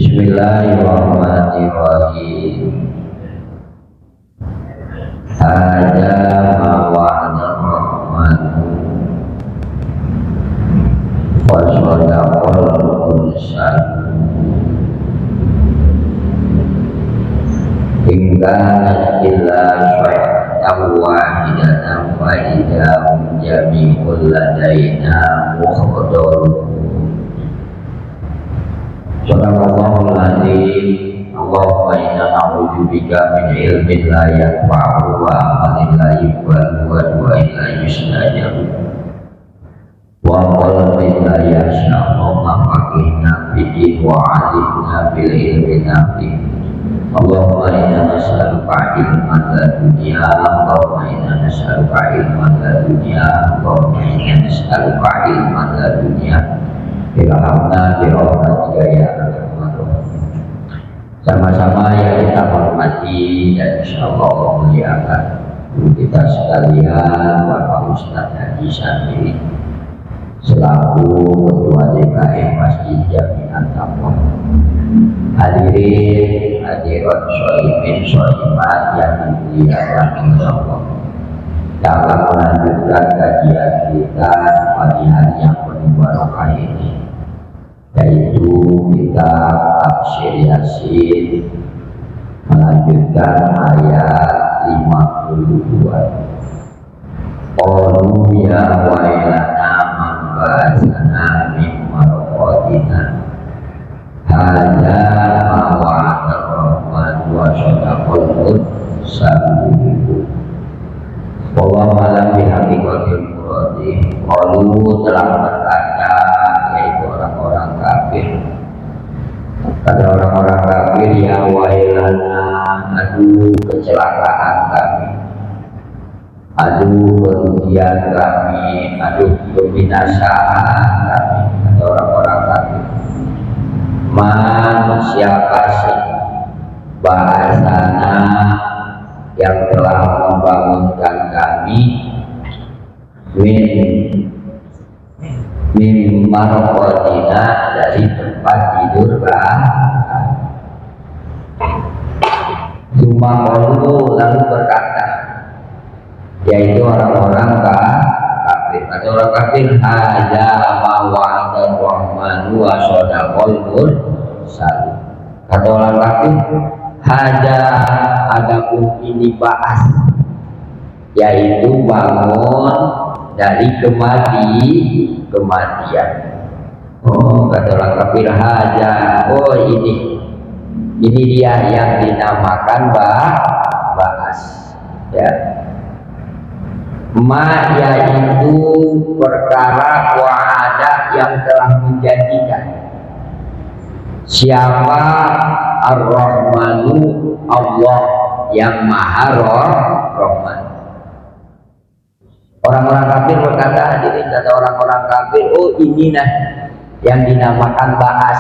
Bismillahirrahmanirrahim. Hada ma wa'ada rahmanu wa sadaqal mursalun. Hingga illa syai'atan wahidatan wa idham jami'ul ladaina mukhdarun. Sadaqallahul azim. Allahumma inna na'udzubika min ilmin la yanfa'u wa amalin la yuqbalu wa du'ain la yustajabu wa qalbin la yasha'u. Allahumma faqihna fid wa 'allimna bil ilmi nafi'. Allahumma inna nas'aluka ilman la dunya. Allahumma inna nas'aluka ilman la dunya. Allahumma inna nas'aluka ilman la dunya. Ilhamna birahmatika ya arhamar rahimin. Sama-sama yang kita hormati dan insyaallah Allah muliakan guru kita sekalian, Bapak Ustadz Haji Syamili selaku Ketua DKM Masjid Jami'at Taqwa. Hadirin hadirat sholimin sholimat yang dimuliakan insyaallah. Dalam melanjutkan kajian kita pada hari yang penuh barokah ini, yaitu kita tafsir Yasin, melanjutkan ayat 52. Qalu ya wailana man ba'atsana min marqatina hadza ma wa'ada rahman wa sadaqal mursalun. Wallahu a'lam bihaqiqatil muradi. Qalu telah berkata, yaitu orang-orang kafir. Kata orang-orang kafir, ya wailana, aduh kecelakaan kami, aduh kerugian kami, aduh kebinasaan kami. Kata orang-orang kafir, man siapa sih bahasana yang telah membangunkan kami min marqatina, dari tempat tidur Cuma qalu, lalu berkata, yaitu orang-orang kafir. Kata orang kafir, hadza ma wa'ada rahmanu wa sadaqal mursalun. Kata orang kafir, hadza, adapun ini ba'as, yaitu bangun dari kematian. Oh, kata orang kafir, haja, oh ini dia yang dinamakan ba'as, ya. Ma, yaitu perkara wa'ada yang telah menjanjikan. Siapa? Ar-Rahmanu, Allah yang Maha Rahman. Orang-orang kafir berkata, hadirin, kata orang-orang kafir, oh ini nah yang dinamakan ba'as,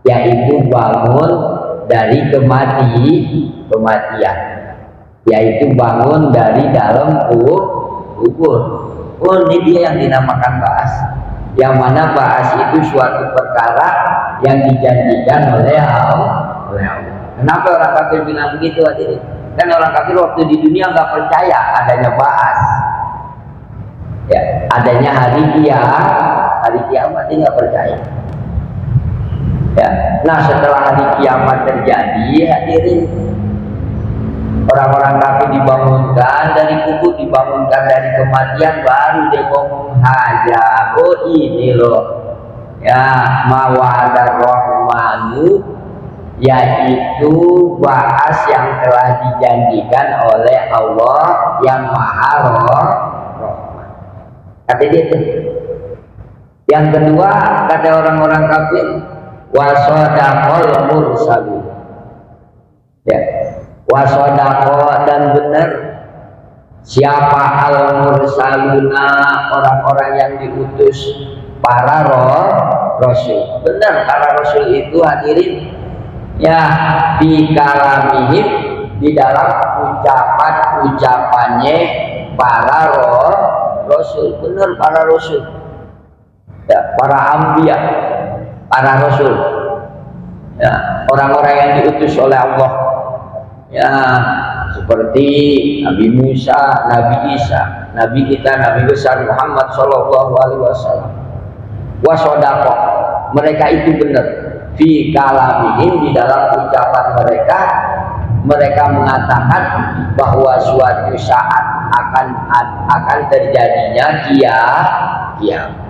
yaitu bangun dari kematian, yaitu bangun dari dalam kubur. Oh, ini dia yang dinamakan ba'as, yang mana ba'as itu suatu perkara yang dijanjikan oleh Allah. Kenapa orang kafir bilang begitu, hadirin? Kan orang kafir waktu di dunia nggak percaya adanya ba'as, ya, adanya hari kiamat dia nggak percaya. Ya, nah setelah hari kiamat terjadi, hadirin, orang-orang kafir dibangunkan dari kubur, dibangunkan dari kematian, baru dia ngomong haja, oh ini loh, ya, ma wa'ada rahmanu, yaitu ba'as yang telah dijanjikan oleh Allah yang Maha Rahman. Kata dia itu. Yang kedua, kata orang-orang kafir, wa sadaqal mursalun, ya, wa sadaqa, dan benar siapa al mursaluna, orang-orang yang diutus, para rasul. Benar para rasul itu, hadirin, ya, di kalamihim, di dalam ucapannya para rasul. Benar para rasul, ya, para anbiya, para rasul. Ya, orang-orang yang diutus oleh Allah, ya, seperti Nabi Musa, Nabi Isa, Nabi kita, Nabi besar Muhammad Shallallahu Alaihi Wasallam. Wasodaqah, mereka itu benar. Fi kalamihim, di dalam ucapan mereka, mereka mengatakan bahwa suatu saat akan terjadinya kiamat.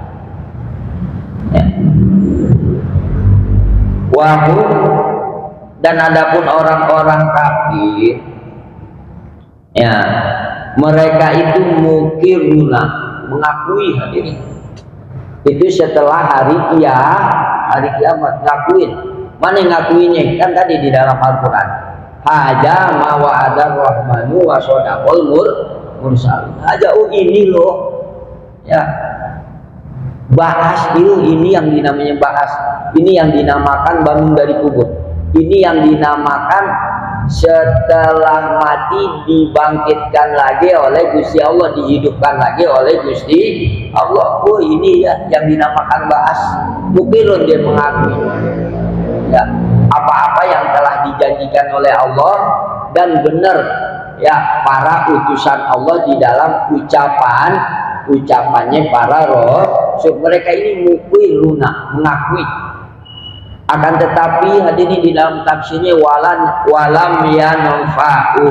Wahum, dan adapun orang-orang kafir, ya, mereka itu mukiruna, mengakui hadirin. Itu setelah hari kiamat ngakuin. Mana yang ngakuinnya? Kan tadi di dalam Al-Quran. Haja ma wa'ada rahmanu wa sodaqol mursal. Haja, oh ini loh, ya, bahas itu, ini yang dinamanya bahas. Ini yang dinamakan bangun dari kubur. Ini yang dinamakan setelah mati dibangkitkan lagi oleh Gusti Allah, dihidupkan lagi oleh Gusti Allah. Oh ini ya yang dinamakan bahas. Mungkin dia mengakui, ya, apa-apa yang telah dijanjikan oleh Allah dan benar, ya, para utusan Allah di dalam ucapannya para rasul. Mereka ini mukiruna, mengakui. Akan tetapi hadirin di dalam tafsirnya walam yanfa'u,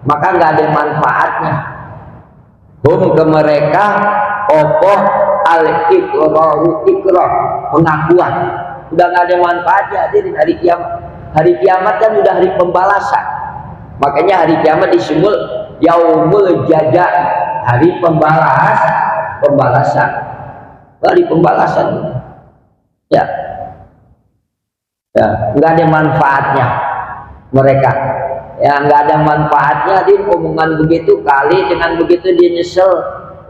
maka nggak ada manfaatnya. Hum, ke mereka, opo al-iqraru, iqrar, pengakuan, udah nggak ada manfaatnya hadirin hari kiamat. Hari kiamat kan udah hari pembalasan. Makanya hari kiamat disebut yaumul jaza, hari pembalasan, hari pembalasan. Ya, nggak ada manfaatnya mereka. Ya, nggak ada manfaatnya. Dia omongan begitu, kali dengan begitu dia nyesel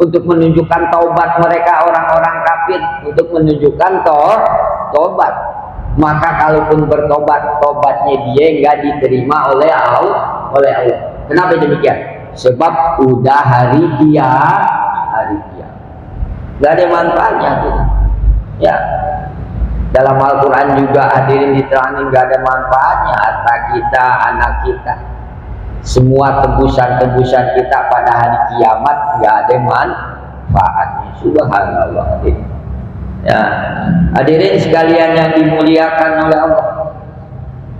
untuk menunjukkan taubat mereka, orang-orang kafir, untuk menunjukkan taubat. Maka kalaupun bertobat, tobatnya dia nggak diterima oleh Allah. Kenapa demikian? Sebab udah hari kiamat, nggak ada manfaatnya. Ya, dalam Al-Quran juga hadirin diterangin nggak ada manfaatnya harta kita, anak kita, semua tebusan-tebusan kita pada hari kiamat nggak ada manfaatnya. Subhanallah hadirin. Ya, hadirin sekalian yang dimuliakan oleh Allah.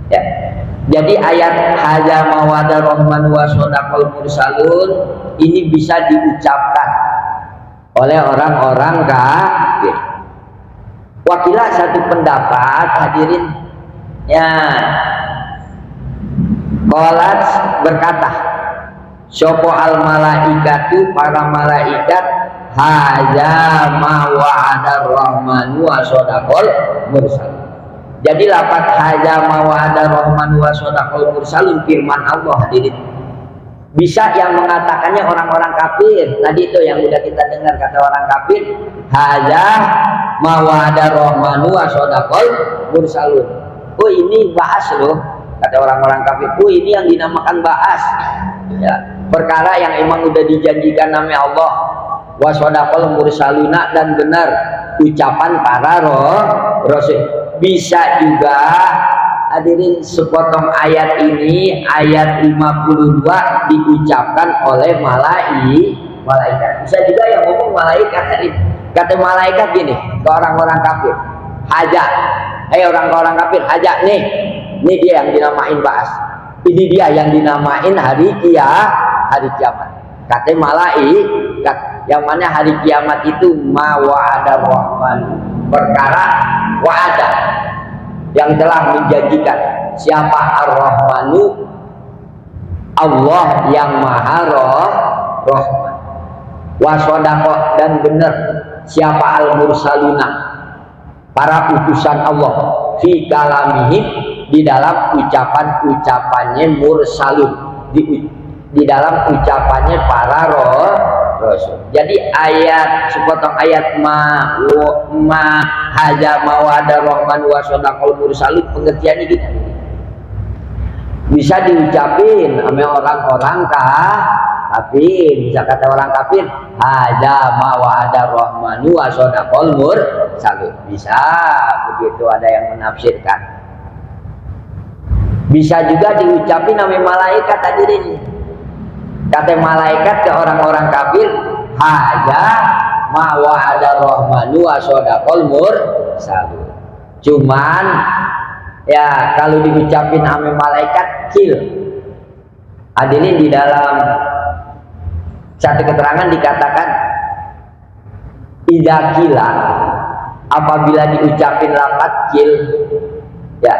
Ya, jadi ayat haza mawada rahman wa sodaqal mursalun ini bisa diucapkan oleh orang-orang kafir. Wakilah satu pendapat hadirin, ya, qalat berkata, sopo al malaikatu, para malaikat, haza ma wa'ada rahmanu wa sodaqal mursal. Jadi lafaz haza ma wa'ada rahmanu wa sodaqal mursalun firman Allah hadirin. Bisa yang mengatakannya orang-orang kafir. Tadi itu yang udah kita dengar kata orang kafir, haza ma wa'ada rahmanu wa sodaqal mursalun. Oh ini bahas loh, kata orang-orang kafir. Oh ini yang dinamakan bahas. Ya, perkara yang emang udah dijanjikan namanya Allah. Wa sodaqal mursaluna, dan benar ucapan para rasul. Bisa juga hadirin sepotong ayat ini, ayat 52 diucapkan oleh malaikat. Bisa juga yang ngomong malaikat tadi. Kata malaikat gini ke orang-orang kafir, haja, orang-orang kafir, haja nih dia yang dinamain bahas. Ini dia yang dinamain hari kiamat. Kata malaikat, yang mana hari kiamat itu ma wa'ada rahman, perkara wa'ada yang telah menjanjikan. Siapa ar-rahmanu? Allah yang maha rahman. Wa sodaqah, dan benar. Siapa al-mursaluna? Para utusan Allah. Fi kalamihim, di dalam ucapannya mursalun, di dalam ucapannya para rasul. Jadi ayat sepotong ayat ma haja mawada rahman wa sodaqal mursalun pengertiannya gitu. Bisa diucapin sama orang-orang kafir. Bisa kata orang kafir, hadza ma wa'ada rahmanu wa sadaqal mursalun. Bisa begitu, ada yang menafsirkan. Bisa juga diucapin nama malaikat hadirin. Kata malaikat ke orang-orang kafir, hadza ma wa'ada rahmanu wa sadaqal mursalun. Cuman ya kalau diucapin nama malaikat kil. Hadirin, di dalam satu keterangan dikatakan idza kila, apabila diucapin lafaz kil ya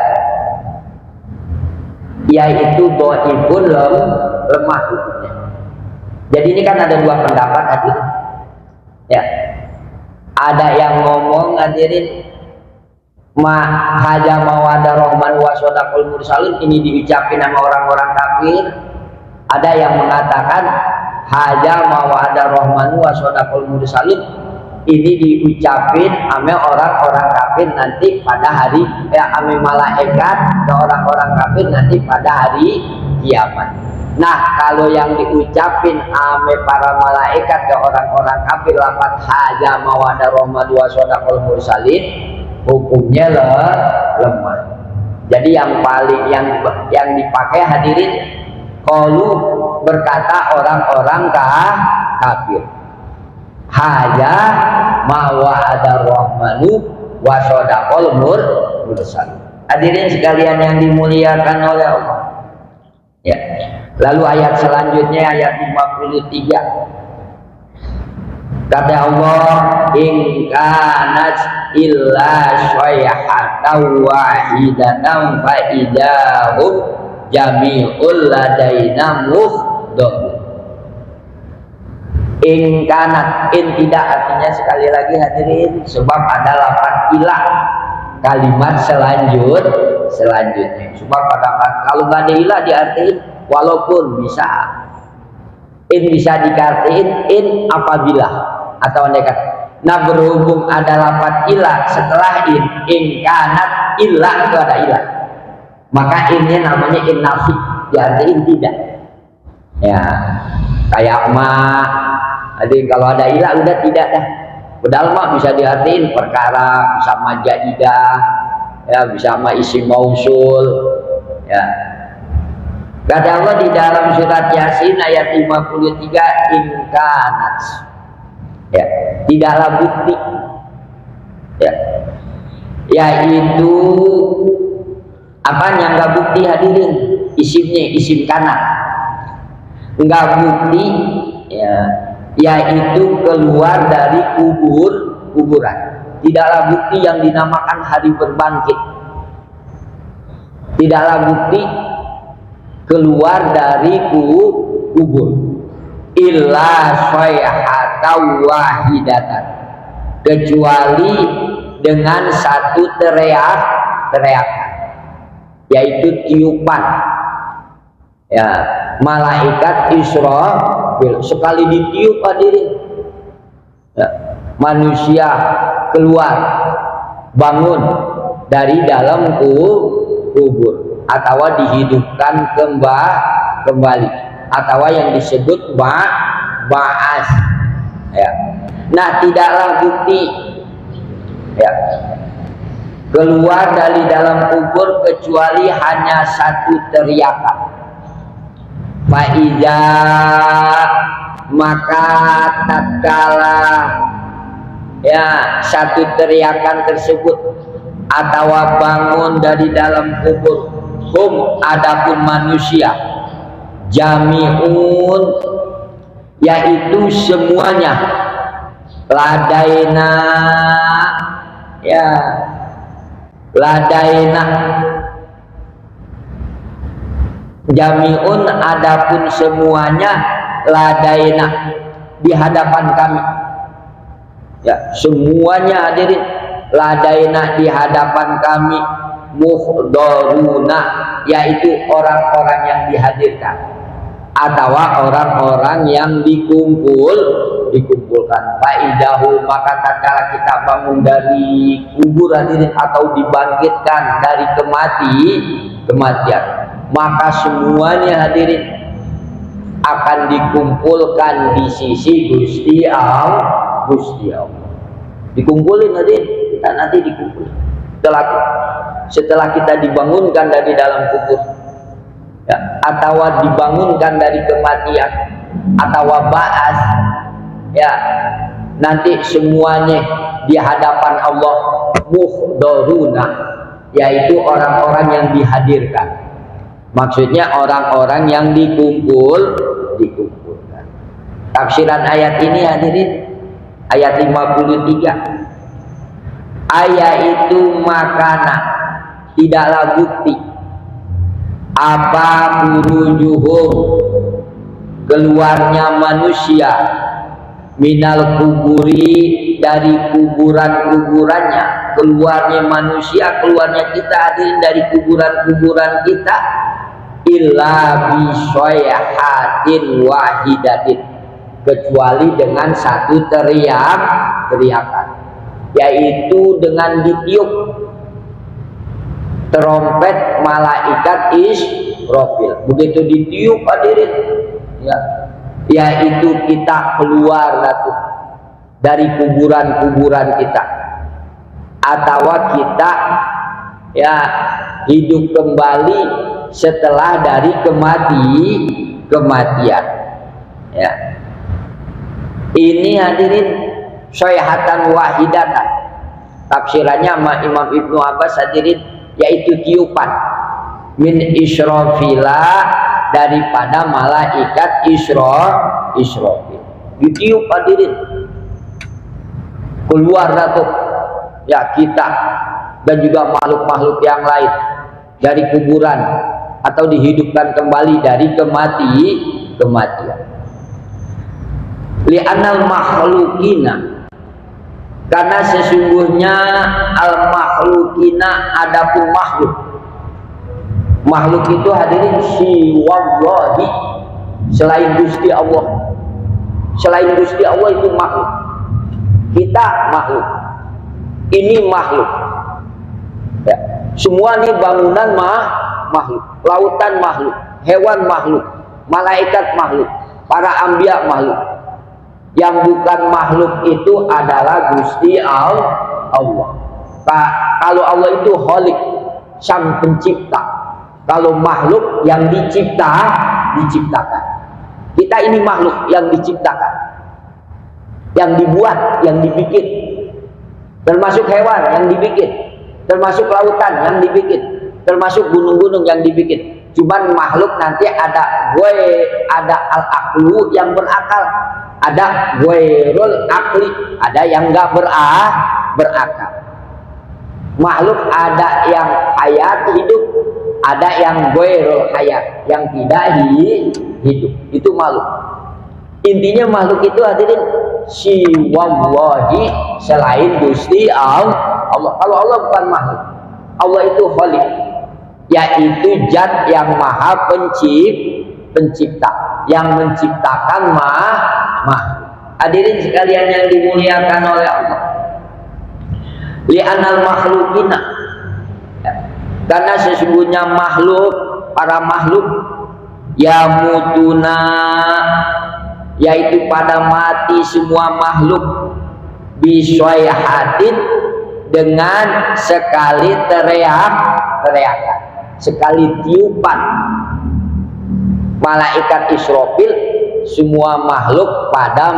yaitu dhaifun lemah hukumnya. Jadi ini kan ada dua pendapat hadirin. Ya. Ada yang ngomong hadirin haja mawada rahman wa sadaqul mursalun ini diucapin sama orang-orang kafir. Ada yang mengatakan haja mawada rahman wa sadaqul mursalun ini diucapin sama orang-orang kafir nanti pada hari sama malaikat ke orang-orang kafir nanti pada hari kiamat. Nah, kalau yang diucapin ame para malaikat ke orang-orang kafir lafaz haja mawada rahman wa sadaqul mursalin hukumnya lemah. Jadi yang paling yang dipakai hadirin qalu berkata orang-orang kafir haja mawada rahmanu wa sadaqul mursalin. Hadirin sekalian yang dimuliakan oleh Allah. Ya. Lalu ayat selanjutnya ayat 53. Kata Allah, in kanat illa syai'atan wahidatan fa idahum jami'ul ladaina muhdar. In kanat, in tidak artinya sekali lagi hadirin sebab ada lafaz ilah kalimat selanjutnya. Sebab kalau nggak ada ilah diartiin walaupun bisa in bisa dikartiin in apabila atau nekat. Nah berhubung ada lafaz ilah setelah in kanat ilah itu ada ilah, maka innya namanya in nafi, diartiin tidak. Ya kayak ma, jadi kalau ada ilah udah tidak dah. Padahal mah bisa diartiin perkara, bisa ma jaidah, ya bisa ma isim mausul, ya. Kata Allah di dalam surat Yasin ayat 53 in kanat. Ya, tidaklah bukti. Ya. Yaitu apa yang enggak bukti hadirin? Isimnya isim kanat. Enggak bukti ya, yaitu keluar dari kuburan. Tidaklah bukti yang dinamakan hari berbangkit. Tidaklah bukti keluar dari kubur illa sayhatan wahidatan, kecuali dengan satu teriakan yaitu tiupan ya malaikat Israfil sekali ditiup hadirin ya, manusia keluar bangun dari dalam kubur atau dihidupkan kembali atau yang disebut ba'as ya. Nah tidaklah bukti ya keluar dari dalam kubur kecuali hanya satu teriakan fa'iza, maka tatkala ya satu teriakan tersebut atau bangun dari dalam kubur hum adapun manusia jami'un yaitu semuanya ladaina ya ladaina jami'un adapun semuanya ladaina di hadapan kami ya semuanya hadirin ladaina di hadapan kami muhdharuna yaitu orang-orang yang dihadirkan atau orang-orang yang dikumpulkan faidahu, maka tatkala kita bangun dari kubur hadirin atau dibangkitkan dari kematian maka semuanya hadirin akan dikumpulkan di sisi Gusti Allah. Dikumpulin kita nanti dikumpulin. Setelah kita dibangunkan dari dalam kubur, ya, atau dibangunkan dari kematian, atau ba'as, ya, nanti semuanya di hadapan Allah muhdharuna, yaitu orang-orang yang dihadirkan. Maksudnya orang-orang yang dikumpulkan. Tafsiran ayat ini hadirin, ayat 53. Ayat itu makanan, tidaklah bukti apa furujuhum, keluarnya manusia, minal kuburi, dari kuburan-kuburannya, keluarnya manusia, keluarnya kita hadirin dari kuburan-kuburan kita, illa bisoyahatin wahidatin, kecuali dengan satu teriakan, yaitu dengan ditiup trompet malaikat Israfil. Begitu ditiup hadirin, ya, yaitu kita keluar dari kuburan-kuburan kita, atau kita ya hidup kembali setelah dari kematian. Ya, ini hadirin sayhatan wahidatan, tafsirannya Imam Ibnu Abbas hadirin, yaitu tiupan min Israfila, daripada malaikat Israfil. Ditiup hadirin, keluar ya kita dan juga makhluk-makhluk yang lain dari kuburan, atau dihidupkan kembali dari kematian. Li'anal makhlukina, karena sesungguhnya al makhlukina, adapun makhluk itu hadirin siwallahi, selain Gusti Allah. Selain Gusti Allah itu makhluk. Kita makhluk, ini makhluk, ya. Semua ini bangunan makhluk, lautan makhluk, hewan makhluk, malaikat makhluk, para anbiya makhluk. Yang bukan makhluk itu adalah Gusti Allah. Kalau Allah itu Khalik, sang pencipta. Kalau makhluk yang diciptakan. Kita ini makhluk yang diciptakan, yang dibuat, yang dibikin. Termasuk hewan yang dibikin, termasuk lautan yang dibikin, termasuk gunung-gunung yang dibikin. Cuman makhluk nanti ada al-aqlu yang berakal, ada ghairul aqli, ada yang enggak berakal. Makhluk ada yang hayat, hidup, ada yang ghairul hayat, yang tidak hidup. Itu makhluk. Intinya makhluk itu hadirin siwallahi, selain Gusti Allah. Kalau Allah bukan makhluk, Allah itu Khalik, yaitu zat yang maha pencipta, yang menciptakan makhluk. Hadirin sekalian yang dimuliakan oleh Allah, li'anal makhlukina, karena sesungguhnya makhluk, para makhluk, yamutuna, yaitu pada mati semua makhluk, bisoyahatin, dengan sekali teriakan, sekali tiupan malaikat Israfil, semua makhluk pada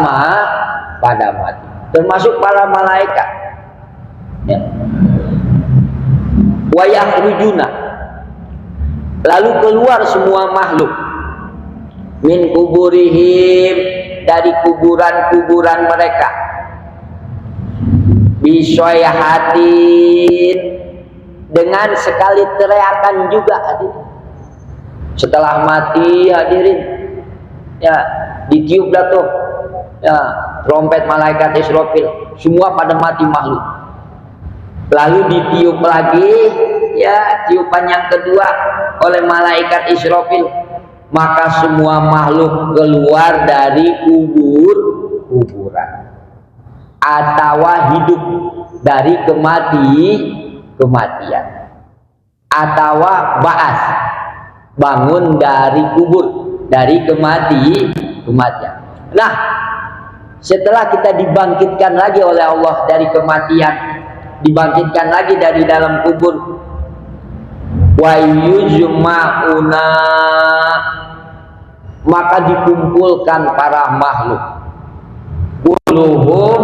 mati, termasuk para malaikat, ya. Wa yakhrujuna, lalu keluar semua makhluk, min kuburihim, dari kuburan-kuburan mereka, bisoyahatin, dengan sekali teriakan juga hadirin. Setelah mati hadirin, ya ditiup ya trompet malaikat Israfil, semua pada mati makhluk. Lalu ditiup lagi, ya tiupan yang kedua oleh malaikat Israfil, maka semua makhluk keluar dari kuburan, atau hidup dari kematian, atau ba'as, bangun dari kubur. dari kematian. Nah, setelah kita dibangkitkan lagi oleh Allah dari kematian, dibangkitkan lagi dari dalam kubur, wa yujma'una, maka dikumpulkan para makhluk, kulluhum,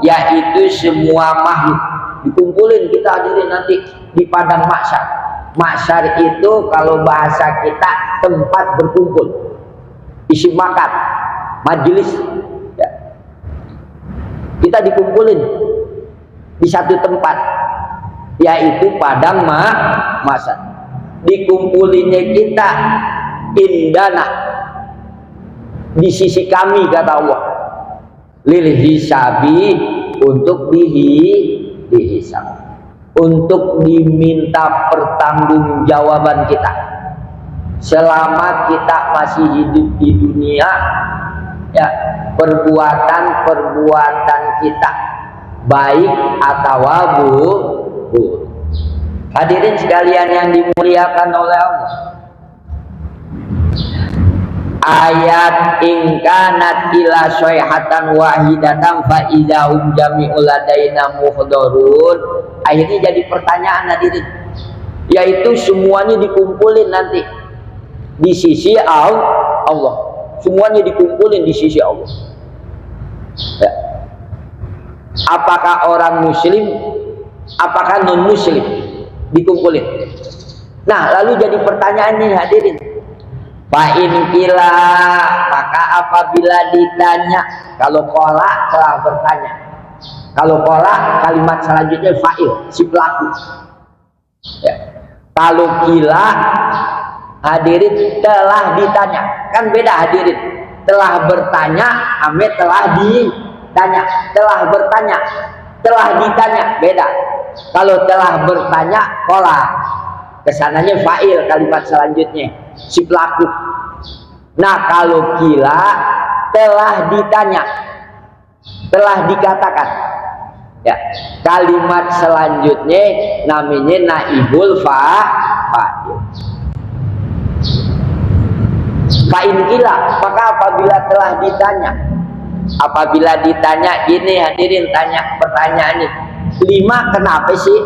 yaitu semua makhluk dikumpulin. Kita hadirin nanti di padang mahsyar. Mahsyar itu kalau bahasa kita tempat berkumpul, isi makan, majelis ya. Kita dikumpulin di satu tempat, yaitu padang mahsyar. Dikumpulinnya kita indana, di sisi kami, kata Allah, lil hisabi, untuk dihisab, untuk diminta pertanggungjawaban kita selama kita masih hidup di dunia ya, perbuatan kita baik atau buruk. Hadirin sekalian yang dimuliakan oleh Allah, ayat ingkanat ila sayhatan wahidatan fa idahum jami'ul ladaina muhdharun, akhirnya jadi pertanyaan hadirin, yaitu semuanya dikumpulin nanti di sisi Allah, semuanya dikumpulin di sisi Allah ya. Apakah orang muslim, apakah non muslim, dikumpulin. Nah, lalu jadi pertanyaan nih hadirin, fa'in kila, maka apabila ditanya, kalau kola telah bertanya, kalau kola kalimat selanjutnya fa'il, si pelaku ya. Kalau kila hadirin telah ditanya, kan beda hadirin, telah bertanya ame telah ditanya, telah bertanya, telah ditanya beda. Kalau telah bertanya kola, kesananya fa'il kalimat selanjutnya, si pelaku. Nah, kalau kila telah ditanya, telah dikatakan ya, kalimat selanjutnya namanya naibul fa'il. Fa'in kila, maka apabila telah ditanya, apabila ditanya ini hadirin, tanya pertanyaan ini, 5 kenapa sih?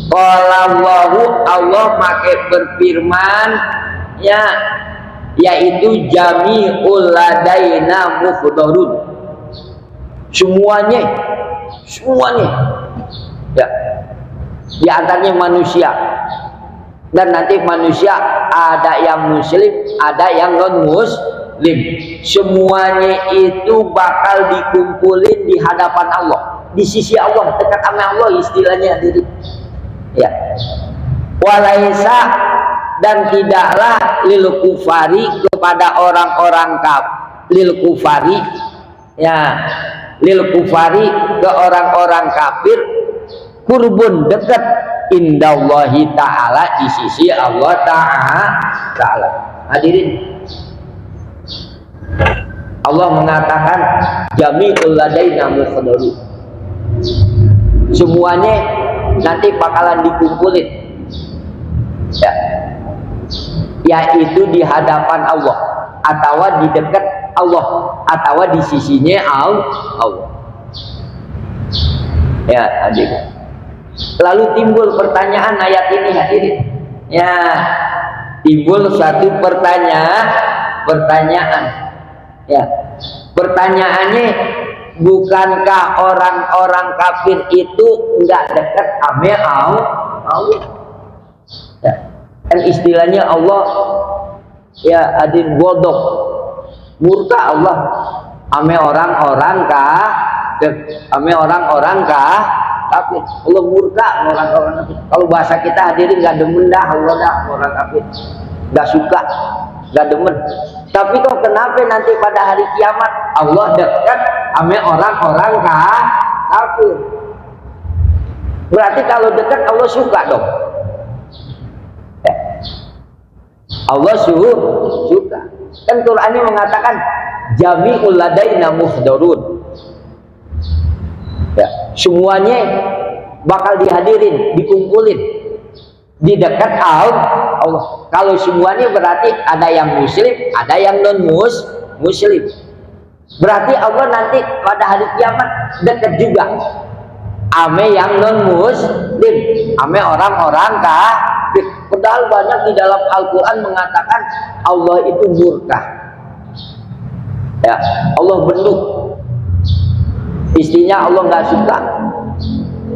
Qallallahu, Allah pakai berfirman ya, yaitu jami'ul ladaina muhdharun, semuanya ya, di antaranya manusia. Dan nanti manusia ada yang muslim, ada yang non muslim, semuanya itu bakal dikumpulin di hadapan Allah, di sisi Allah, dekat sama Allah istilahnya hadirin ya. Walaisa, dan tidaklah lil kufari, kepada orang-orang lil kufari ya, lil kufari, ke orang-orang kafir, kurbun, dekat, indallahi ta'ala, di sisi Allah ta'ala. Hadirin, Allah mengatakan jami'ul ladaina muhdharun, semuanya nanti bakalan dikumpulin ya, yaitu di hadapan Allah, atau di dekat Allah, atau di sisinya Allah ya hadirin. Lalu timbul pertanyaan ayat ini hadirin ya, timbul satu pertanyaan ya. Pertanyaannya, bukankah orang-orang kafir itu enggak dekat sama Allah ya? Kan istilahnya Allah ya hadirin, godok, murka Allah sama orang-orang kafir. Allah murka orang-orang kafir. Kalau bahasa kita hadirin, gak demen dah Allah dah orang kafir, gak suka, gak demen. Tapi kok kenapa nanti pada hari kiamat Allah dekat sama orang-orang kafir? Berarti kalau dekat Allah suka dong ya. Allah suka. Kan Quran ini mengatakan jami'ul ladaina muhdharun ya, semuanya bakal dihadirin, dikumpulin di dekat Allah. Allah. Kalau semuanya berarti ada yang muslim, ada yang non muslim. Berarti Allah nanti pada hari kiamat dekat juga ame yang non muslim, ame orang-orang kafir. Padahal banyak di dalam Al-Quran mengatakan Allah itu murka, ya, Allah bentuk, istrinya Allah nggak suka,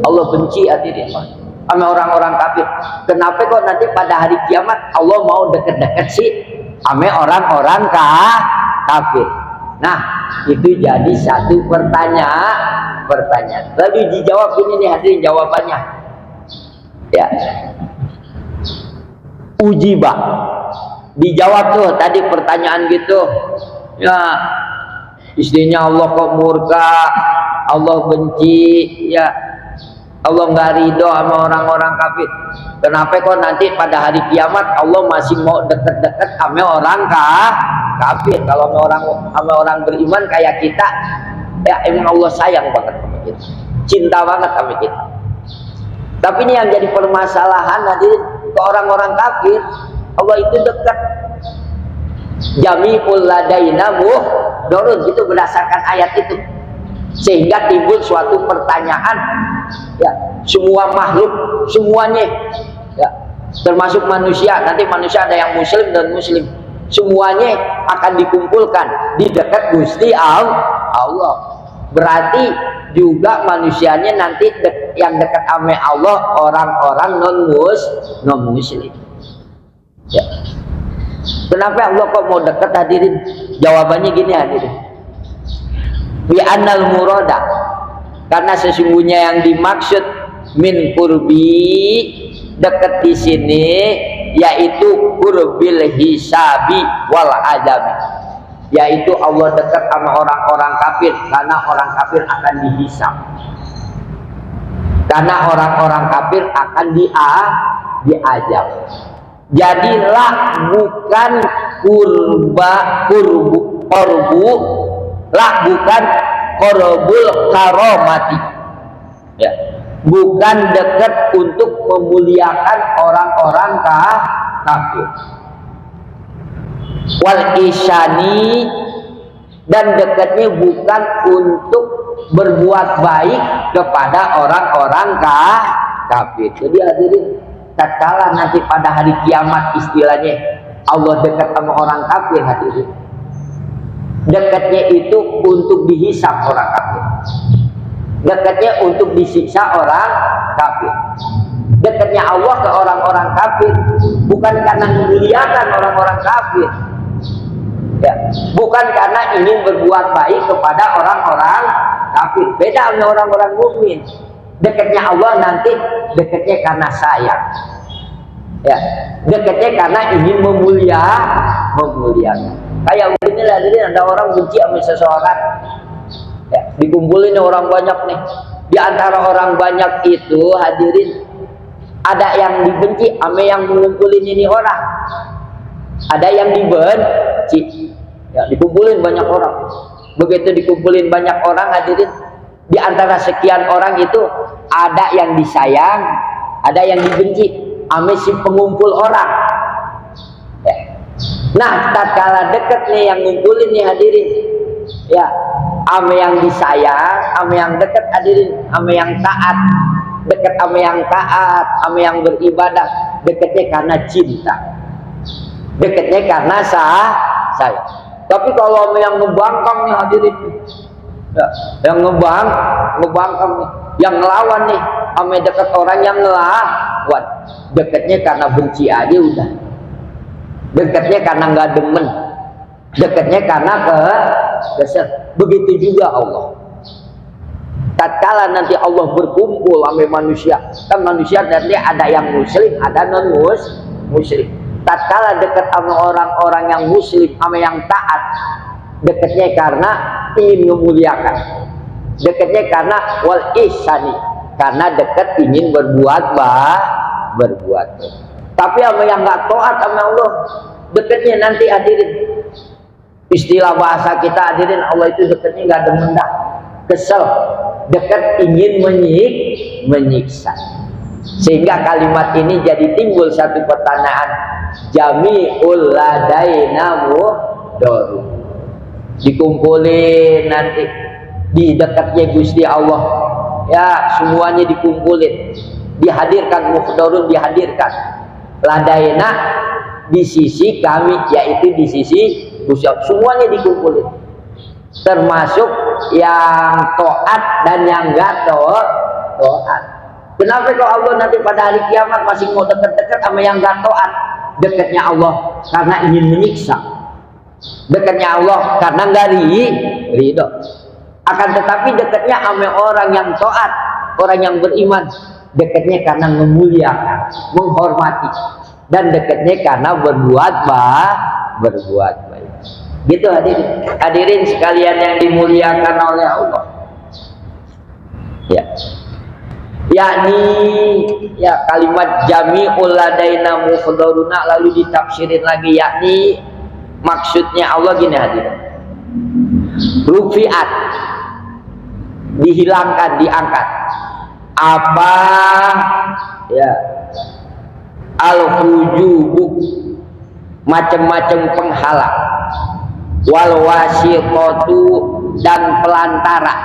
Allah benci hadirin sama orang-orang kafir. Kenapa kok nanti pada hari kiamat Allah mau deket-deket sih sama orang-orang kafir? Nah, itu jadi satu pertanyaan. Lalu dijawab ini nih hadirin jawabannya. Ya. Ujibah. Dijawab tuh tadi pertanyaan gitu. Ya, istrinya Allah kok murka, Allah benci, ya. Allah nggak ridho sama orang-orang kafir. Kenapa kok nanti pada hari kiamat Allah masih mau deket-deket sama orang kafir? Kalau sama orang beriman kayak kita, ya emang Allah sayang banget sama kita, cinta banget sama kita. Tapi ini yang jadi permasalahan hadirin, ke orang-orang kafir Allah itu dekat. Jami'ul ladaina muhdharun, itu berdasarkan ayat itu. Sehingga timbul suatu pertanyaan, ya, semua makhluk semuanya, ya, termasuk manusia, nanti manusia ada yang muslim dan muslim, semuanya akan dikumpulkan di dekat Gusti Allah. Berarti juga manusianya nanti yang dekat ame Allah orang-orang non muslim. Ya. Kenapa Allah kok mau dekat hadirin? Jawabannya gini hadirin. Bi annal murada, karena sesungguhnya yang dimaksud min qurbi, dekat di sini, yaitu qurbil hisabi wal adabi, yaitu Allah dekat sama orang-orang kafir karena orang kafir akan dihisab, karena orang-orang kafir akan diazab. Jadilah bukan korbu lah, bukan korbul karomati, ya, bukan dekat untuk memuliakan orang-orang kafir. Wal isani, dan dekatnya bukan untuk berbuat baik kepada orang-orang kafir. Jadi hadirin, tatkala nanti pada hari kiamat istilahnya Allah dekat sama orang kafir hadirin, dekatnya itu untuk dihisab orang kafir, dekatnya untuk disiksa orang kafir. Dekatnya Allah ke orang-orang kafir bukan karena memuliakan orang-orang kafir, ya, bukan karena ingin berbuat baik kepada orang-orang kafir. Beda dengan orang-orang mukmin. Dekatnya Allah nanti dekatnya karena sayang, ya, dekatnya karena ingin memuliakan. Kayak begini lah, jadi ada orang benci sama seseorang, ya, dikumpulin orang banyak nih. Di antara orang banyak itu hadirin, ada yang dibenci sama yang mengumpulin ini orang, ada yang dibenci, ya, dikumpulin banyak orang. Begitu dikumpulin banyak orang hadirin, di antara sekian orang itu ada yang disayang, ada yang dibenci sama si pengumpul orang, ya. Nah, tatkala deket nih yang ngumpulin nih hadirin, ya, ame yang disayang, ame yang deket hadirin, ame yang taat, deket ame yang taat, ame yang beribadah, deketnya karena cinta, deketnya karena sayang. Tapi kalau ame yang ngebangkang nih hadirin, ya, yang ngebangkang nih, yang ngelawan nih, ame deket orang yang ngelawan, deketnya karena benci aja udah. Dekatnya karena nggak demen, dekatnya karena kesel. Begitu juga Allah. Tatkala nanti Allah berkumpul sama manusia, kan manusia nanti ada yang muslim, ada non muslim. Tatkala dekat sama orang-orang yang muslim, sama yang taat, dekatnya karena ingin memuliakan, dekatnya karena wal ihsani, karena dekat ingin berbuat baik. Tapi sama yang nggak taat sama Allah, dekatnya nanti hadirin, istilah bahasa kita hadirin, Allah itu dekatnya nggak demen dah, kesel, dekat ingin menyiksa. Sehingga kalimat ini jadi timbul satu pertanyaan, jami'ul ladaina muhdarun. Dikumpulin nanti di dekatnya Gusti Allah, ya semuanya dikumpulin, dihadirkan, muhdarun dihadirkan, ladaina di sisi kami, yaitu di sisi Gusti Allah, semuanya dikumpulin, termasuk yang taat dan yang enggak taat. Kenapa kalau Allah nanti pada hari kiamat masih mau dekat-dekat sama yang enggak taat? Dekatnya Allah karena ingin menyiksa, dekatnya Allah karena enggak ridho. Akan tetapi dekatnya sama orang yang taat, orang yang beriman, dekatnya karena memuliakan, menghormati, dan dekatnya karena berbuat baik. Gitu hadirin sekalian yang dimuliakan oleh Allah. Ya. Yakni ya kalimat jami'ul ladaina muhdaruna lalu ditafsirin lagi, yakni maksudnya Allah gini hadirin. Rufi'at, dihilangkan, diangkat apa ya, al-hujubu, macam-macam penghalang, wal wasiqatu, dan pelantara,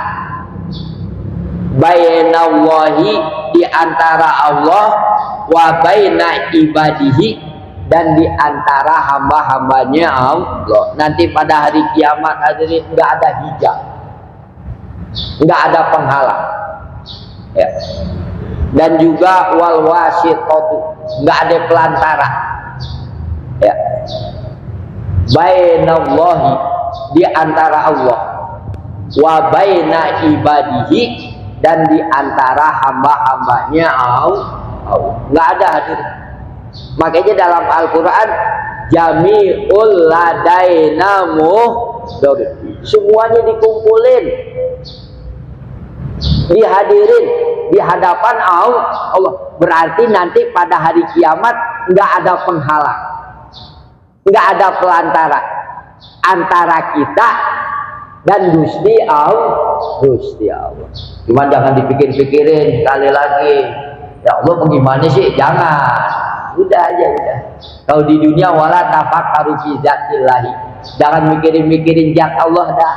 bainallahi, di antara Allah, wa baina ibadihi, dan di antara hamba-hambanya Allah. Nanti pada hari kiamat hadirin enggak ada hijab, enggak ada penghalang, ya. Dan juga wal wasiqatu, enggak ada pelantara, ya. Bainallahi, di antara Allah, wa baina ibadihi, dan di antara hamba-hambanya Allah. Enggak ada hadir. Makanya dalam Al-Quran jami'ul ladaina muhdarun, semuanya dikumpulin, dihadirin di hadapan Allah. Berarti nanti pada hari kiamat enggak ada penghalang, enggak ada pelantara antara kita dan Gusti Allah. Cuma jangan dipikir-pikirin sekali lagi, ya Allah bagaimana sih, jangan. Udah aja, udah. Kalau di dunia wala tafakkaru fi dzatillahi, jangan mikirin zat Allah dah.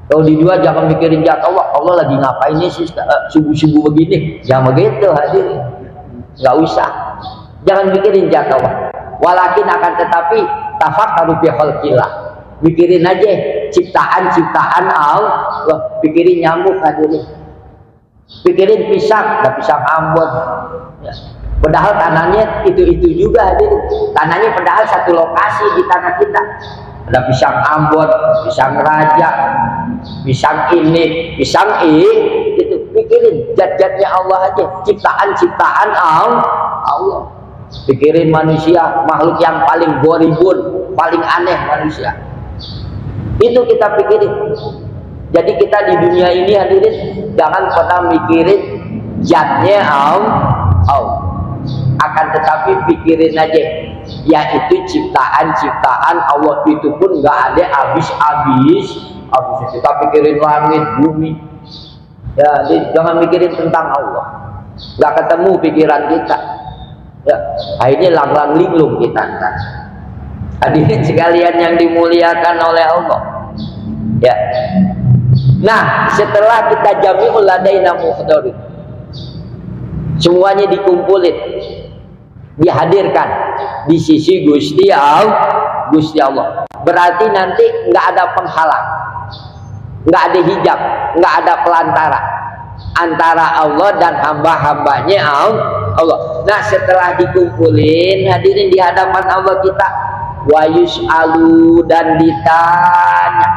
Kalau di dunia jangan mikirin zat Allah, Allah lagi ngapain nih sih subuh-subuh begini, jangan begitu hadirin, nggak usah. Jangan mikirin zat Allah. Walakin akan tetapi tafakkaru fi khalqillah, mikirin aja ciptaan Allah. Pikirin nyamuk hadirin, pikirin pisang, ada pisang Ambon, ya. Padahal tanahnya itu juga hadirin, tanahnya padahal satu lokasi di tanah kita. Ada pisang Ambon, pisang Raja, pisang ini, pisang itu. Pikirin zat-zatnya Allah aja, ciptaan Allah. Pikirin manusia, makhluk yang paling goribun, paling aneh manusia. Itu kita pikirin. Jadi kita di dunia ini hadirin jangan pernah mikirin zatnya Allah. Akan tetapi pikirin aja, yaitu ciptaan Allah itu pun nggak ada habis. Kita pikirin langit, bumi, ya. Jangan mikirin tentang Allah, nggak ketemu pikiran kita, ya. Akhirnya lang-lang linglung kita. Hadirin sekalian yang dimuliakan oleh Allah, ya. Nah, setelah kita jami'ul ladaina muhdarun, semuanya dikumpulin, dihadirkan di sisi Gusti Allah. Berarti nanti nggak ada penghalang, nggak ada hijab, nggak ada pelantara antara Allah dan hamba-hambanya Allah. Nah, setelah dikumpulin hadirin di hadapan Allah kita, wa yus'alu, dan ditanya,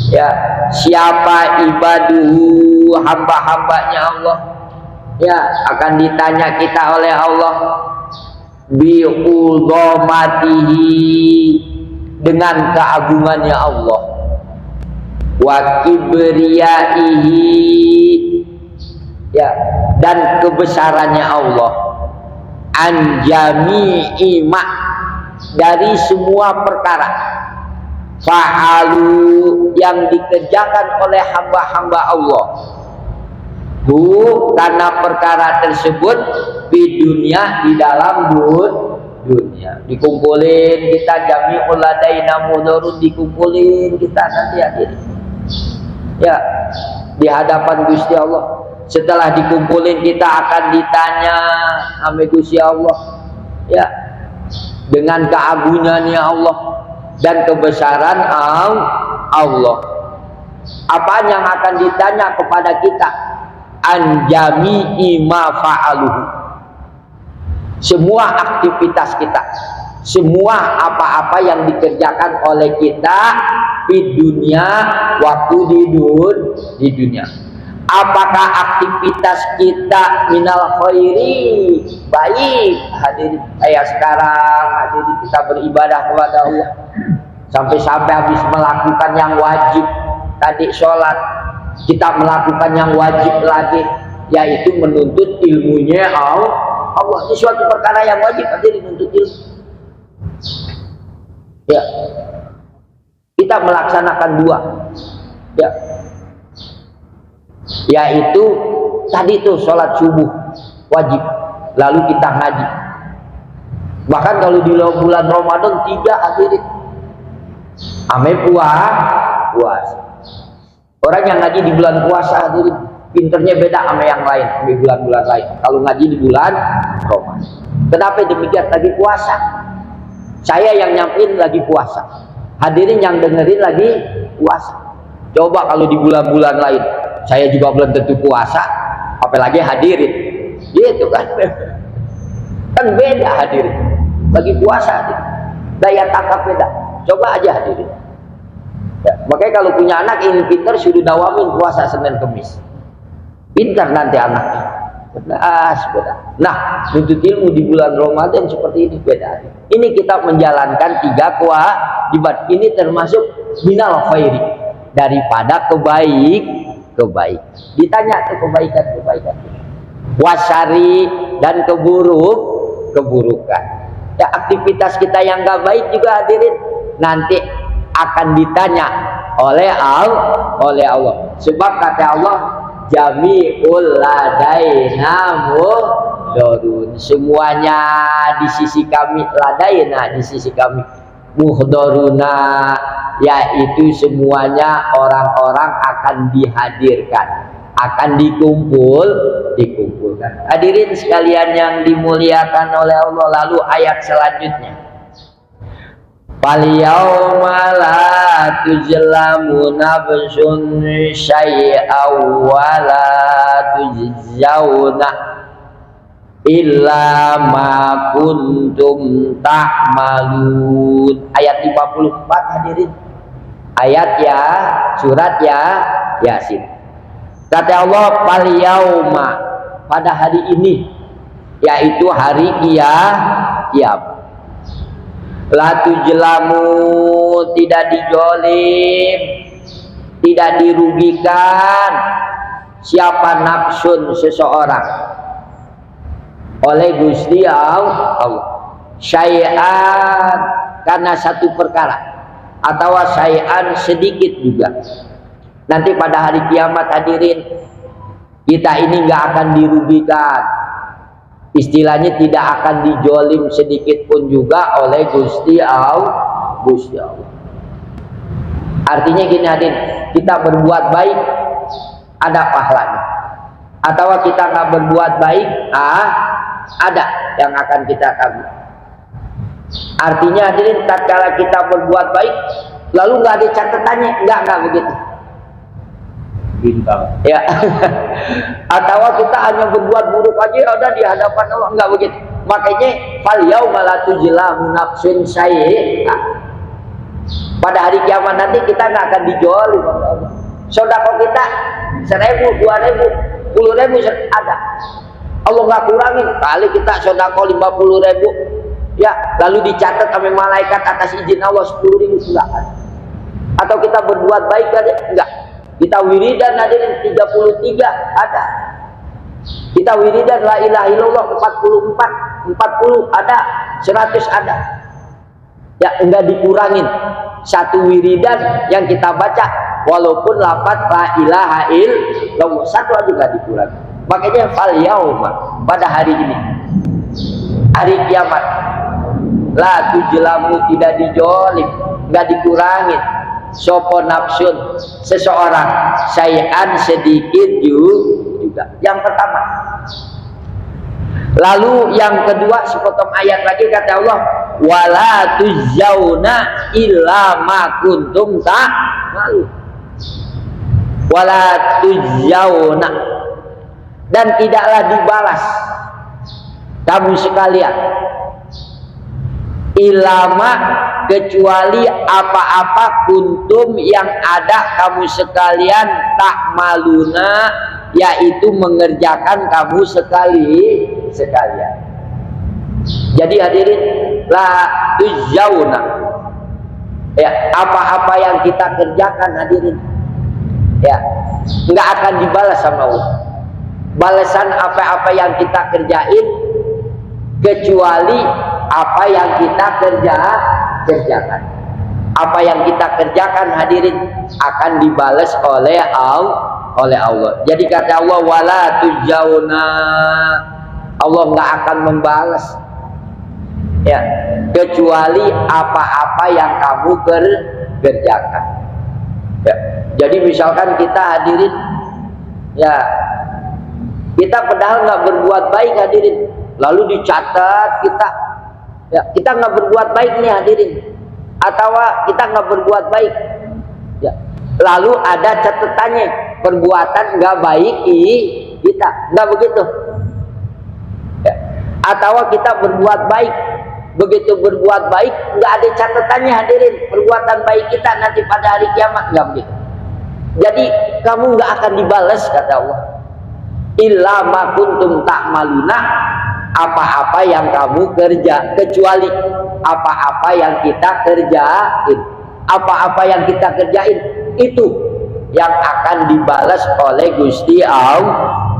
ya, siapa ibaduhu, hamba-hambanya Allah, ya, akan ditanya kita oleh Allah bi'udhamatihi, dengan keagungannya Allah, wa kibriyaihi, ya, dan kebesarannya Allah, an jami'i ma, dari semua perkara, fa'alu, yang dikerjakan oleh hamba-hamba Allah, karena perkara tersebut di dunia, di dalam dunia dikumpulin kita jami'ul ladaina muhdharun, dikumpulin kita nanti hadirin ya di hadapan Gusti Allah. Setelah dikumpulin kita akan ditanya sama Gusti Allah ya, dengan keagungannya Allah dan kebesaran Allah. Apa yang akan ditanya kepada kita? Anjami ma fa'aluhu, semua aktivitas kita, semua apa-apa yang dikerjakan oleh kita di dunia, waktu di dunia. Apakah aktivitas kita minal khairi, baik hadirin kayak sekarang hadirin kita beribadah kepada Allah sampai habis melakukan yang wajib tadi sholat, kita melakukan yang wajib lagi yaitu menuntut ilmunya Allah. Ini suatu perkara yang wajib hadirin, menuntut ilmu ya. Kita melaksanakan dua ya, yaitu tadi tuh sholat subuh wajib, lalu kita ngaji. Bahkan kalau di bulan Ramadan 3 hadirin ame puasa. Orang yang ngaji di bulan puasa hadirin pinternya beda sama yang lain, sama bulan-bulan lain. Kalau ngaji di bulan Ramadan. Kenapa demikian? Lagi puasa. Saya yang nyampein lagi puasa, hadirin yang dengerin lagi puasa. Coba kalau di bulan-bulan lain, saya juga belum tentu puasa, apalagi hadirin, gitu kan? Kan beda hadirin. Lagi puasa hadirin, daya tangkap beda. Coba aja hadirin. Ya, makanya kalau punya anak ini pintar, suruh dawamin puasa Senin Kemis. Pintar nanti anaknya. Beda. Nah, nuntut ilmu di bulan Ramadan seperti ini beda. Ini kita menjalankan 3 kewajiban. Ini termasuk minal khairi, daripada kebaikan. Ditanya tuh kebaikan. Wasari dan keburukan. Ya, aktivitas kita yang gak baik juga hadirin nanti akan ditanya oleh Allah. Sebab kata Allah, jami'ul ladaina muhdharun, semuanya di sisi kami, ladaina di sisi kami, muhdharuna yaitu semuanya orang-orang akan dihadirkan, akan dikumpulkan. Hadirin sekalian yang dimuliakan oleh Allah, lalu ayat selanjutnya, fal yauma la tuzlamu nafsun syai'aw wa la tujzauna illa ma kuntum ta'malun. Ayat 54 hadirin. Ayat ya, surat ya Yasin. Kata Allah, fal yauma, pada hari ini, yaitu hari kiamat. La tujlamu, tidak dijolim, tidak dirugikan siapa nafsun seseorang oleh Gusti Allah syai'an, karena satu perkara, atau syai'an sedikit juga. Nanti pada hari kiamat hadirin, kita ini nggak akan dirugikan, istilahnya tidak akan dijolim sedikit pun juga oleh Gusti Allah. Artinya gini hadirin, kita berbuat baik ada pahalanya, atau kita nggak berbuat baik ada yang akan kita kabur. Artinya hadirin, tatkala kita berbuat baik lalu nggak ada catatannya, nggak begitu bintang ya. Atau kita hanya berbuat buruk aja udah di hadapan Allah, nggak begitu. Makanya fal yauma la tujlamu nafsun syai'an, pada hari kiamat nanti kita nggak akan dijolim oleh Allah. Sedekah kita 1.000, 2.000, 10.000 ada, Allah nggak kurangin. Kali kita sedekah 50.000 ya, lalu dicatat sama malaikat atas izin Allah 10.000 sudah ada. Atau kita berbuat baik aja enggak, kita wiridan hadirin 33 ada, kita wiridan la ilaha illallah 44, 40 ada, 100 ada ya, enggak dikurangin. Satu wiridan yang kita baca walaupun lafaz la ilaha illallah satu juga dikurangi. Makanya fal yauma, pada hari ini, hari kiamat, la tujlamu, tidak dijolim, nggak dikurangin, sopo nafsun, seseorang, sayan sedikit juga. Yang pertama. Lalu yang kedua, sepotong ayat lagi kata Allah, wala tujzauna illa ma kuntum ta'malun. Wala tujzauna, dan tidaklah dibalas kamu sekalian ilama, kecuali apa-apa kuntum yang ada kamu sekalian tak maluna, yaitu mengerjakan kamu sekalian. Jadi hadirin, la tujzauna, ya, apa-apa yang kita kerjakan hadirin, ya, nggak akan dibalas sama Allah. Balasan apa-apa yang kita kerjain, kecuali apa yang kita kerjakan. Apa yang kita kerjakan hadirin akan dibalas oleh Allah. Jadi kata Allah, wala tujzauna, Allah nggak akan membalas, ya, kecuali apa-apa yang kamu kerjakan. Ya. Jadi misalkan kita hadirin, ya, kita padahal nggak berbuat baik hadirin, lalu dicatat kita nggak berbuat baik nih hadirin, atau kita nggak berbuat baik, ya, lalu ada catatannya perbuatan nggak baik kita, nggak begitu, ya. Atau kita berbuat baik, begitu berbuat baik nggak ada catatannya hadirin, perbuatan baik kita nanti pada hari kiamat, nggak begitu. Jadi kamu nggak akan dibalas kata Allah, illa ma kuntum ta'maluna, apa-apa yang kamu kerja, kecuali apa-apa yang kita kerjain. Apa-apa yang kita kerjain itu yang akan dibalas oleh Gusti Allah.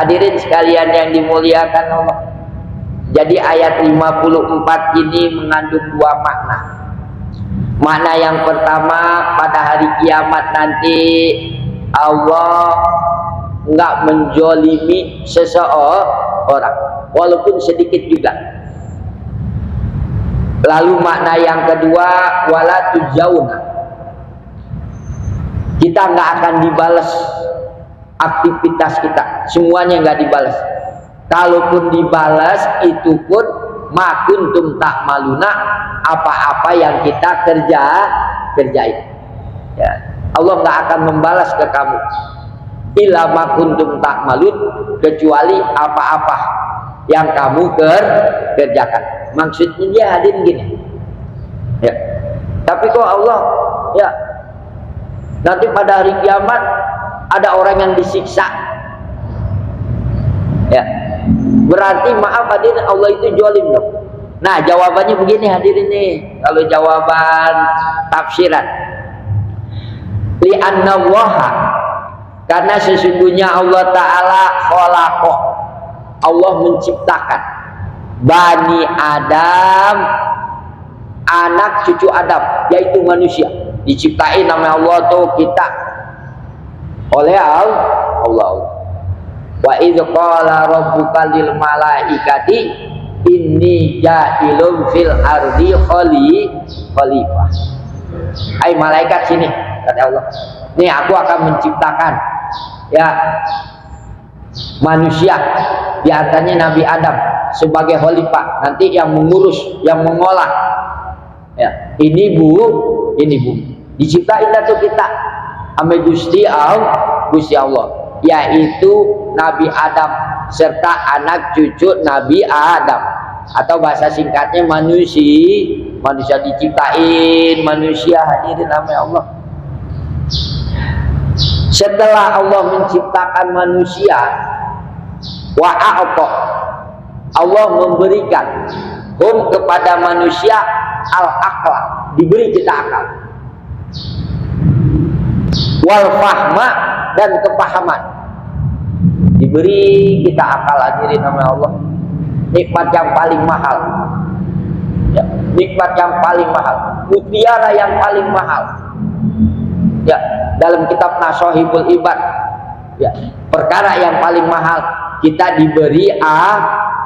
Hadirin sekalian yang dimuliakan Allah, jadi ayat 54 ini mengandung dua makna. Makna yang pertama, pada hari kiamat nanti Allah nggak menjolimi seseorang walaupun sedikit juga. Lalu makna yang kedua, wala tujzauna, kita nggak akan dibalas aktivitas kita, semuanya nggak dibalas. Kalaupun dibalas itu pun ma kuntum ta'maluna, apa-apa yang kita kerjain, ya. Allah nggak akan membalas ke kamu illa ma kuntum ta'malun, kecuali apa-apa yang kamu kerjakan. Maksudnya dia hadirin gini, ya. Tapi kok Allah, ya, nanti pada hari kiamat ada orang yang disiksa, ya, berarti maaf hadirin, Allah itu zalim dong. Nah jawabannya begini hadirin nih, kalau jawaban tafsiran, li'anna waha, karena sesungguhnya Allah Ta'ala khalaqa, Allah menciptakan Bani Adam, anak cucu Adam, yaitu manusia. Diciptain nama Allah tuh kita oleh Allah. Wa idh qala rabbuka lil malaikati inni ja'ilun fil ardi khalifah. Hai malaikat sini, kata Allah. Nih aku akan menciptakan, ya, manusia, di antaranya Nabi Adam sebagai khalifah, nanti yang mengurus, yang mengolah, ya, ini bumi. Diciptain itu kita sama Gusti Allah, yaitu Nabi Adam serta anak cucu Nabi Adam, atau bahasa singkatnya manusia diciptain manusia hadirin nama Allah. Setelah Allah menciptakan manusia, wa'a'ata, Allah memberikan kepada manusia al-aqla, diberi kita akal, wal fahma, dan kepahaman, diberi kita akal hadirin nama Allah. Nikmat yang paling mahal, ya, nikmat yang paling mahal, mutiara yang paling mahal, Ya, dalam kitab Nasohibul Ibad, ya, perkara yang paling mahal kita diberi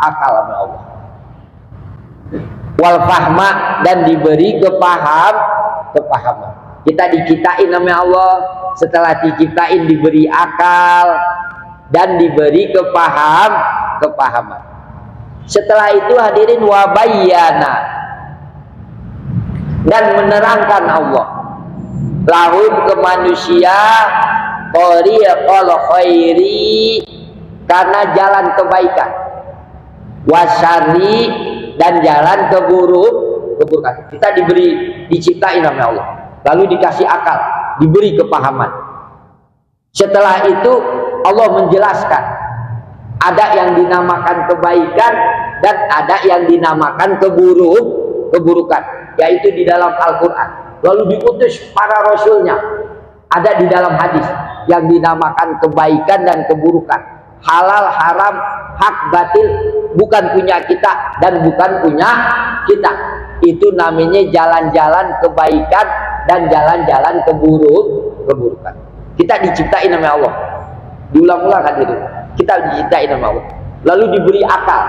akal oleh Allah. Wal fahma, dan diberi kepahaman. Kita diciptain nama Allah, setelah diciptain diberi akal dan diberi kepahaman. Setelah itu hadirin wabayana, dan menerangkan Allah lahum ke manusia tariqal khairi, karena jalan kebaikan, wasyari, dan jalan keburukan. Kita diciptain oleh Allah, lalu dikasih akal, diberi kepahaman. Setelah itu Allah menjelaskan ada yang dinamakan kebaikan dan ada yang dinamakan keburukan, yaitu di dalam Al-Quran. Lalu diutus para rasulnya, ada di dalam hadis yang dinamakan kebaikan dan keburukan, halal haram, hak batil, bukan punya kita dan bukan punya kita. Itu namanya jalan-jalan kebaikan dan jalan-jalan keburukan. Kita diciptain nama Allah, diulang-ulang hadirin, kita diciptain nama Allah, lalu diberi akal,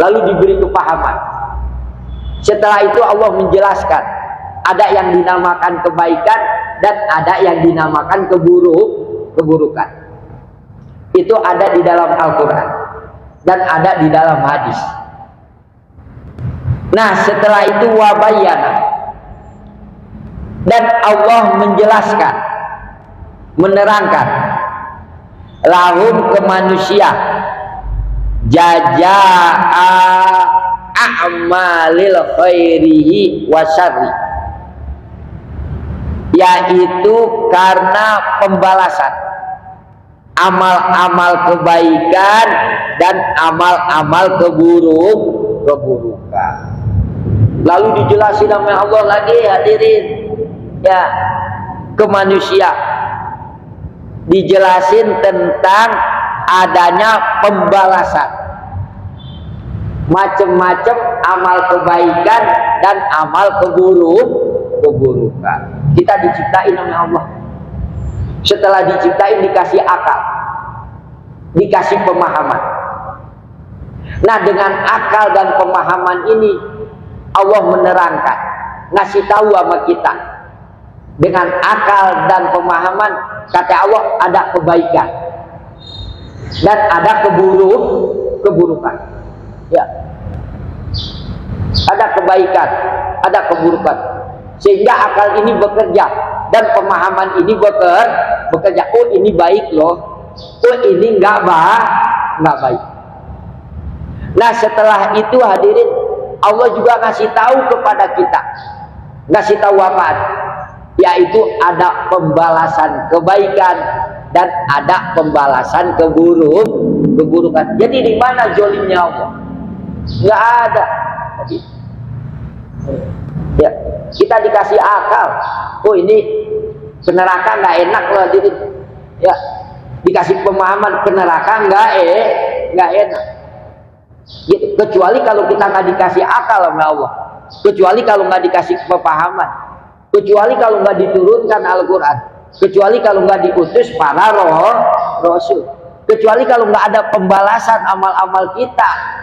lalu diberi kepahaman. Setelah itu Allah menjelaskan ada yang dinamakan kebaikan dan ada yang dinamakan keburukan. Itu ada di dalam Al-Quran dan ada di dalam hadis. Nah, setelah itu wabayana, dan Allah menjelaskan, menerangkan lahum ke manusia jazaa a'malil khairihi wasyarri, yaitu karena pembalasan amal-amal kebaikan dan amal-amal keburukan. Lalu dijelasin nama Allah lagi hadirin, ya, ke manusia dijelasin tentang adanya pembalasan macam-macam amal kebaikan dan amal keburukan. Kita diciptain oleh Allah. Setelah diciptain dikasih akal, dikasih pemahaman. Nah, dengan akal dan pemahaman ini Allah menerangkan, ngasih tahu sama kita. Dengan akal dan pemahaman, kata Allah, ada kebaikan dan ada keburukan. Ya, ada kebaikan, ada keburukan, sehingga akal ini bekerja dan pemahaman ini bekerja. Oh, ini baik loh, oh ini nggak baik. Nah, setelah itu hadirin, Allah juga ngasih tahu kepada kita, ngasih tahu apa? Yaitu ada pembalasan kebaikan dan ada pembalasan keburukan. Jadi di mana zolimnya Allah? Nggak ada. Ya, kita dikasih akal. Oh, ini ke neraka nggak enak loh hadirin. Ya, dikasih pemahaman ke neraka nggak enak. Gitu. Kecuali kalau kita nggak dikasih akal sama Allah, kecuali kalau nggak dikasih pemahaman, kecuali kalau nggak diturunkan Al-Quran, kecuali kalau nggak diutus para rasul, kecuali kalau nggak ada pembalasan amal-amal kita.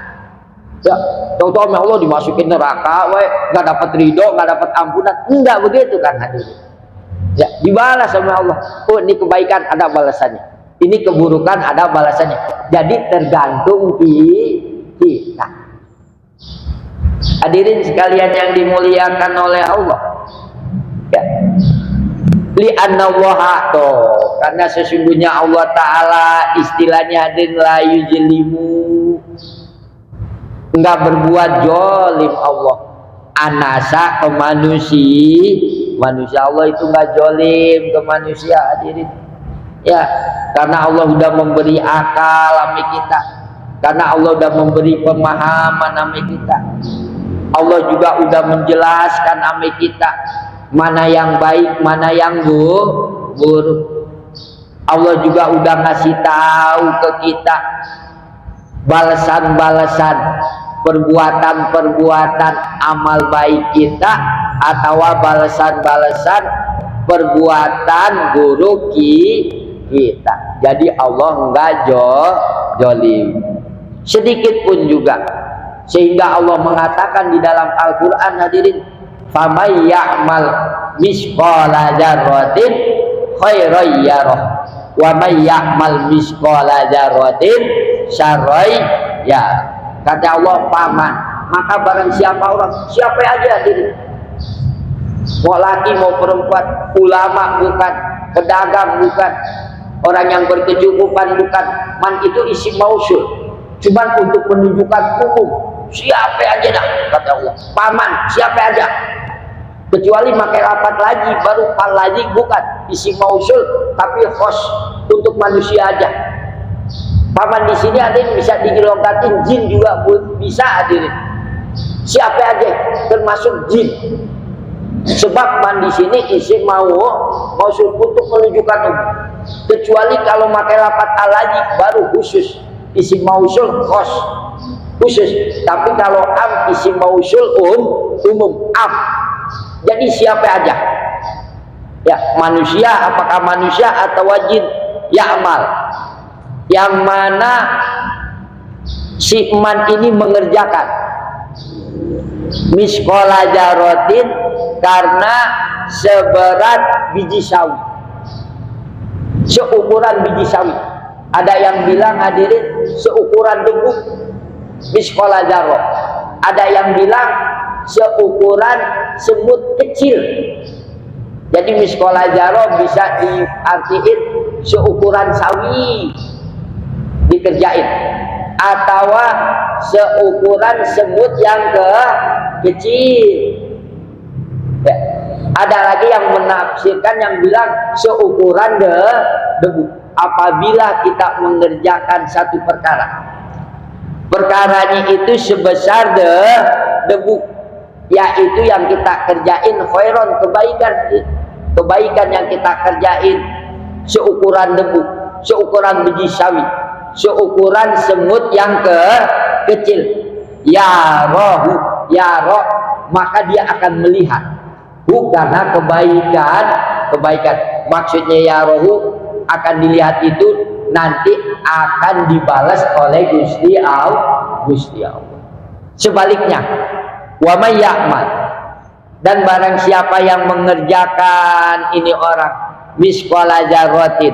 Ya, tahu-tahu sama Allah dimasukin neraka, nggak dapat ridho, nggak dapat ampunan, enggak begitu kan hadirin. Ya, dibalas sama Allah. Oh, ini kebaikan ada balasannya, ini keburukan ada balasannya. Jadi tergantung kita. Hadirin sekalian yang dimuliakan oleh Allah. Ya. Li'anna Allah, karena sesungguhnya Allah Ta'ala istilahnya hadirin la yujlimu, enggak berbuat jolim. Allah anasa ke manusia Allah itu enggak jolim ke manusia hadirin. Ya, karena Allah sudah memberi akal sama kita, karena Allah sudah memberi pemahaman sama kita, Allah juga sudah menjelaskan sama kita mana yang baik, mana yang buruk. Allah juga udah ngasih tahu ke kita balasan-balasan perbuatan-perbuatan amal baik kita, atau balasan-balasan perbuatan guru kita. Jadi Allah enggak jolim sedikit pun juga, sehingga Allah mengatakan di dalam Al-Quran, hadirin, famay ya'mal misqala dzarratin khairan yarah wa may ya'mal misqala dzarratin syarran yarah. Kata Allah, paman, maka barang siapa orang, siapa aja, hadirin, mau laki mau perempuan, ulama bukan, pedagang bukan, orang yang berkecukupan bukan, man itu isim mausul, cuman untuk menunjukkan umum, siapa aja dah, kata Allah, paman siapa aja, kecuali pakai lapat lagi, baru pal lagi bukan, isim mausul tapi khos untuk manusia aja. Paman di sini ada yang bisa digelongkatin, jin juga bisa, hadirin, siapa aja termasuk jin. Sebab man di sini isim mausul untuk menunjukkan umum, kecuali kalau pakai lapat alaji baru khusus, isim mausul khos khusus. Tapi kalau am isim mausul umum am. Jadi siapa aja, ya manusia, apakah manusia atau wajib ya'mal, yang mana si man ini mengerjakan misqala dzarratin karena seberat biji sawi, seukuran biji sawi. Ada yang bilang, hadirin, seukuran debu misqala dzarrah. Ada yang bilang seukuran semut kecil. Jadi misqala dzarrah bisa diartiin seukuran sawi dikerjain, atau seukuran semut yang kecil. Ya. Ada lagi yang menafsirkan yang bilang seukuran debu. Apabila kita mengerjakan satu perkara, perkaranya itu sebesar debu, yaitu yang kita kerjain khairon, kebaikan yang kita kerjain seukuran debu, seukuran biji sawi, seukuran semut yang kecil, ya roh, maka dia akan melihat karena kebaikan. Maksudnya ya rohu akan dilihat itu nanti akan dibalas oleh Gusti Allah. Sebaliknya, wa may ya'mal, dan barang siapa yang mengerjakan ini orang misqala dzarratin,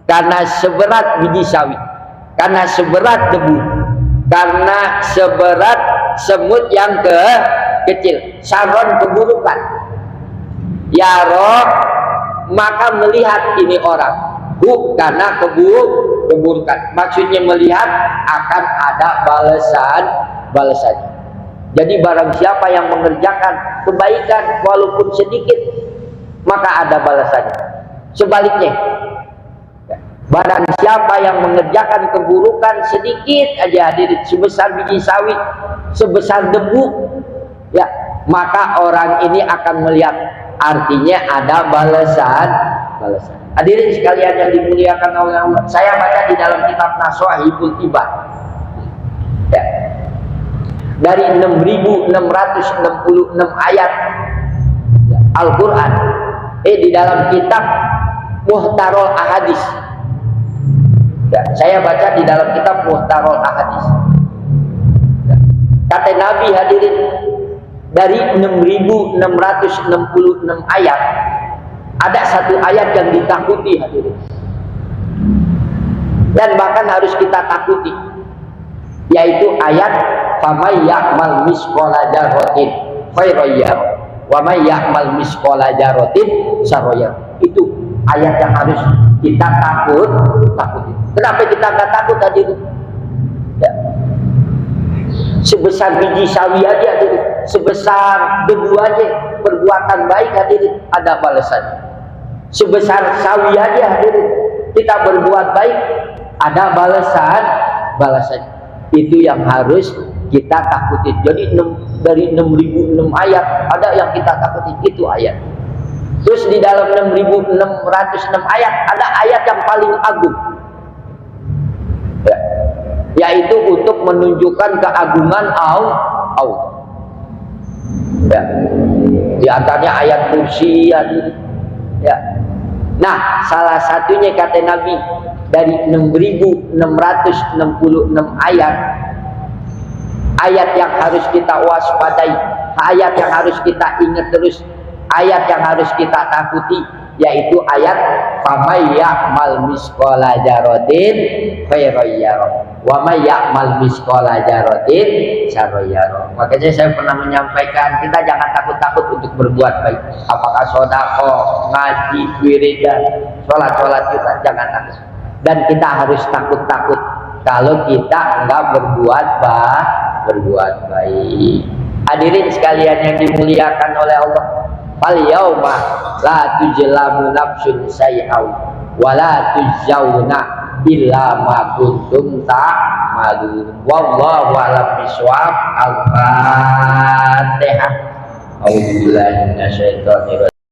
karena seberat biji sawi, karena seberat debu, karena seberat semut yang kecil, syarron keburukan, ya roh, maka melihat ini orang karena keburukan. Maksudnya melihat akan ada balasan. Jadi barang siapa yang mengerjakan kebaikan walaupun sedikit, maka ada balasannya. Sebaliknya, barang siapa yang mengerjakan keburukan sedikit aja, hadirin, sebesar biji sawi, sebesar debu, ya, maka orang ini akan melihat, artinya ada balasan. Hadirin sekalian yang dimuliakan oleh Allah, saya baca di dalam kitab Naswahibul Ibad, ya, dari 6.666 ayat ya, Al-Quran, di dalam kitab Muhtarul Ahadis. Ya, saya baca di dalam kitab Muhtarul Ahadis. Ya, kata Nabi, hadirin, dari 6.666 ayat, ada satu ayat yang ditakuti, hadirin, dan bahkan harus kita takuti, yaitu ayat famay ya'mal misqala dzarratin khairan yarah wa may ya'mal misqala dzarratin syarran yarah. Itu ayat yang harus kita takuti. Kenapa kita nggak takut, hadirin? Ya. Sebesar biji sawi aja, hadirin, sebesar debu aja, perbuatan baik, hadirin, ada balasan. Sebesar sawi aja, hadirin, kita berbuat baik, ada balasan. Itu yang harus kita takutin. Jadi dari 6.006 ayat ada yang kita takutin, itu ayat. Terus di dalam 6.606 ayat ada ayat yang paling agung, ya, yaitu untuk menunjukkan keagungan Allah. Ya. Di antaranya ayat kursi, Ya. Nah, salah satunya kata Nabi dari 6.666 ayat yang harus kita waspadai, ayat yang harus kita ingat terus, ayat yang harus kita takuti, yaitu ayat famay ya'mal misqala dzarratin khairan yarah wa may ya'mal misqala dzarratin syarran yarah. Makanya saya pernah menyampaikan, kita jangan takut-takut untuk berbuat baik, apakah sedekah, ngaji, wiridan, sholat kita jangan takut. Dan kita harus takut-takut kalau kita enggak berbuat baik. Hadirin sekalian yang dimuliakan oleh Allah, fal yauma la tujlamu nafsun syai'aw wa la tujzauna illa ma kuntum ta'malun. Wallahu a'lam bishawab. Al-Fatihah. A'udzubillahi minasyaitonir